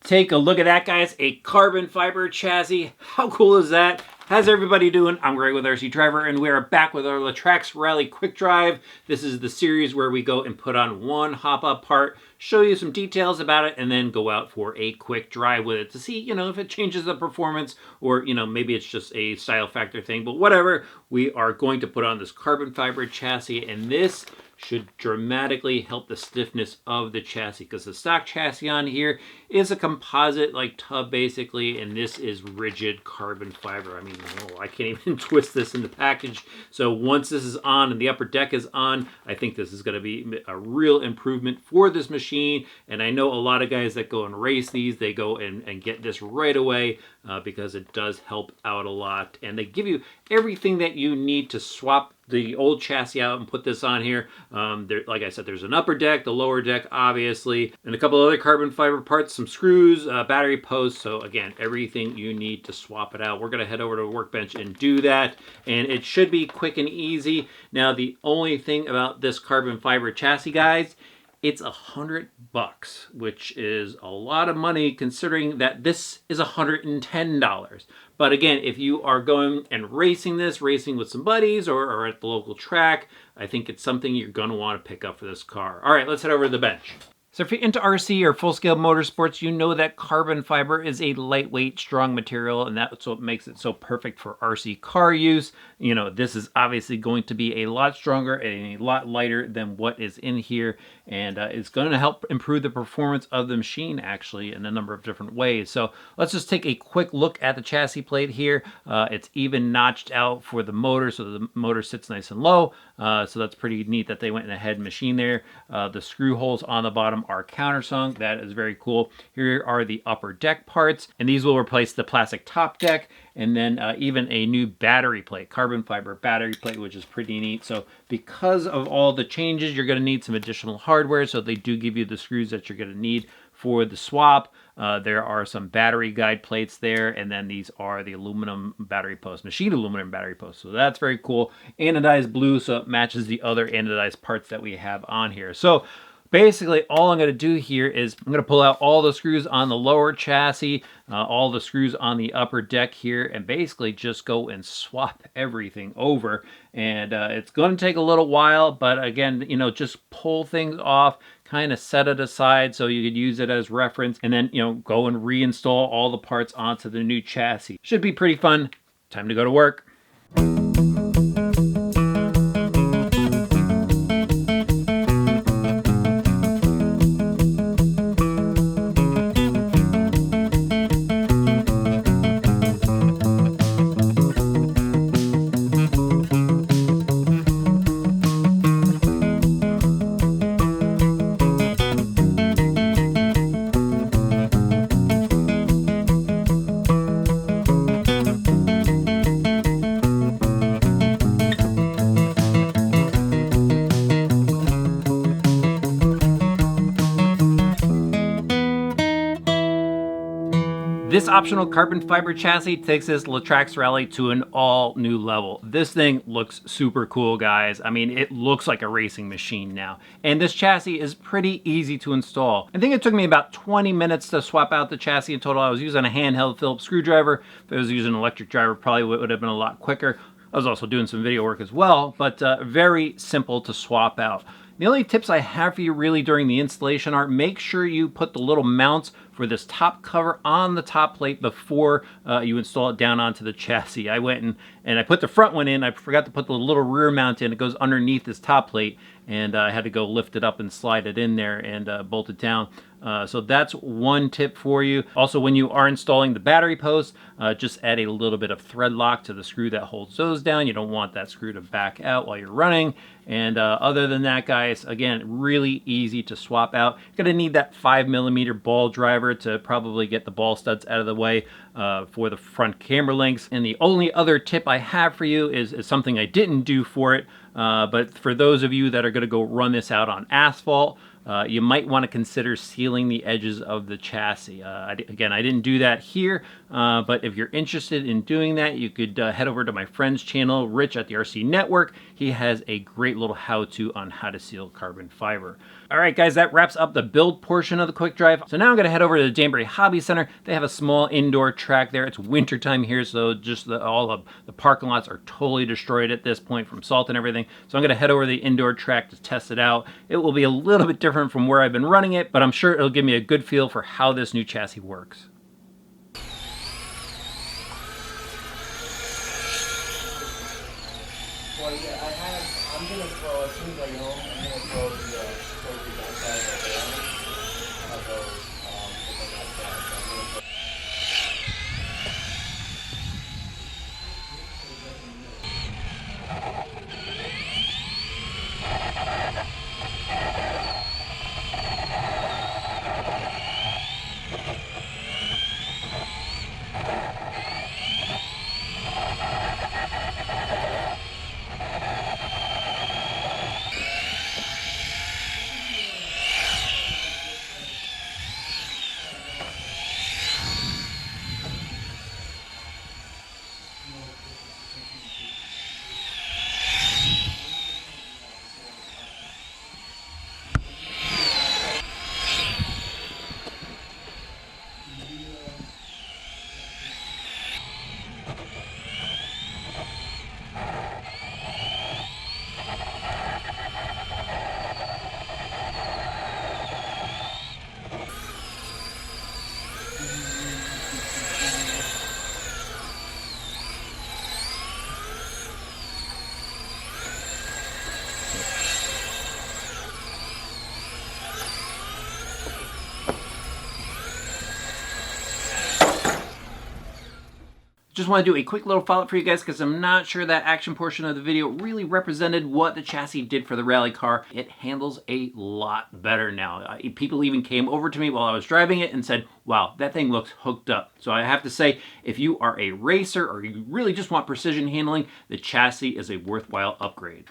Take a look at that, guys. A carbon fiber chassis. How cool is that? How's everybody doing? I'm Greg with RC Driver, and we are back with our Latrax Rally Quick Drive. This is the series where we go and put on one hop-up part, show you some details about it, and then go out for a quick drive with it to see, if it changes the performance or, maybe it's just a style factor thing. But whatever, we are going to put on this carbon fiber chassis, and this should dramatically help the stiffness of the chassis, because the stock chassis on here is a composite like tub basically, and this is rigid carbon fiber. I mean, I can't even twist this in the package. So once this is on and the upper deck is on, I think this is going to be a real improvement for this machine. And I know a lot of guys that go and race these, they go and get this right away because it does help out a lot, and they give you everything that you need to swap the old chassis out and put this on here. Like I said, there's an upper deck, the lower deck, obviously, and a couple other carbon fiber parts, some screws, battery posts. So again, everything you need to swap it out. We're gonna head over to the workbench and do that, and it should be quick and easy. Now, the only thing about this carbon fiber chassis, guys, it's $100, which is a lot of money considering that this is $110. But again, if you are going and racing with some buddies or at the local track, I think it's something you're going to want to pick up for this car. All right, let's head over to the bench. So if you're into RC or full-scale motorsports, you know that carbon fiber is a lightweight, strong material, and that's what makes it so perfect for RC car use. This is obviously going to be a lot stronger and a lot lighter than what is in here, and it's going to help improve the performance of the machine, actually, in a number of different ways. So let's just take a quick look at the chassis plate here. It's even notched out for the motor, so the motor sits nice and low. So that's pretty neat that they went ahead and machined there. The screw holes on the bottom are countersunk. That is very cool. Here are the upper deck parts, and these will replace the plastic top deck, and then even a new battery plate, carbon fiber battery plate, which is pretty neat. So because of all the changes, you're going to need some additional hardware, so they do give you the screws that you're going to need for the swap. There are some battery guide plates there, and then these are the aluminum battery posts, machined aluminum battery posts. So that's very cool. Anodized blue, so it matches the other anodized parts that we have on here. So basically, all I'm going to do here is I'm going to pull out all the screws on the lower chassis, all the screws on the upper deck here, and basically just go and swap everything over. And it's going to take a little while, but again, just pull things off, kind of set it aside so you could use it as reference, and then, go and reinstall all the parts onto the new chassis. Should be pretty fun. Time to go to work. This optional carbon fiber chassis takes this Latrax Rally to an all new level. This thing looks super cool, guys. I mean, it looks like a racing machine now. And this chassis is pretty easy to install. I think it took me about 20 minutes to swap out the chassis in total. I was using a handheld Phillips screwdriver. If I was using an electric driver, probably would have been a lot quicker. I was also doing some video work as well, but very simple to swap out. The only tips I have for you really during the installation are make sure you put the little mounts for this top cover on the top plate before you install it down onto the chassis. I went and I put the front one in. I forgot to put the little rear mount in. It goes underneath this top plate, and I had to go lift it up and slide it in there and bolt it down. So that's one tip for you. Also, when you are installing the battery post, just add a little bit of thread lock to the screw that holds those down. You don't want that screw to back out while you're running. And other than that, guys, again, really easy to swap out. You're gonna need that 5mm ball driver to probably get the ball studs out of the way for the front camber links. And the only other tip I have for you is something I didn't do for it, but for those of you that are gonna go run this out on asphalt, you might want to consider sealing the edges of the chassis. Again, I didn't do that here, but if you're interested in doing that, you could head over to my friend's channel, Rich at the RC Network. He has a great little how-to on how to seal carbon fiber. All right, guys, that wraps up the build portion of the quick drive. So now I'm going to head over to the Danbury Hobby Center. They have a small indoor track there. It's winter time here, so just all of the parking lots are totally destroyed at this point from salt and everything. So I'm going to head over to the indoor track to test it out. It will be a little bit different from where I've been running it, but I'm sure it'll give me a good feel for how this new chassis works. Well, yeah, I'm going to throw, as soon as I get home, I'm going to throw the trophies outside of the family. I'll go, put them outside. So I'm going to Just want to do a quick little follow-up for you guys because I'm not sure that action portion of the video really represented what the chassis did for the rally car. It handles a lot better now. People even came over to me while I was driving it and said, wow, that thing looks hooked up. So I have to say, if you are a racer or you really just want precision handling, the chassis is a worthwhile upgrade.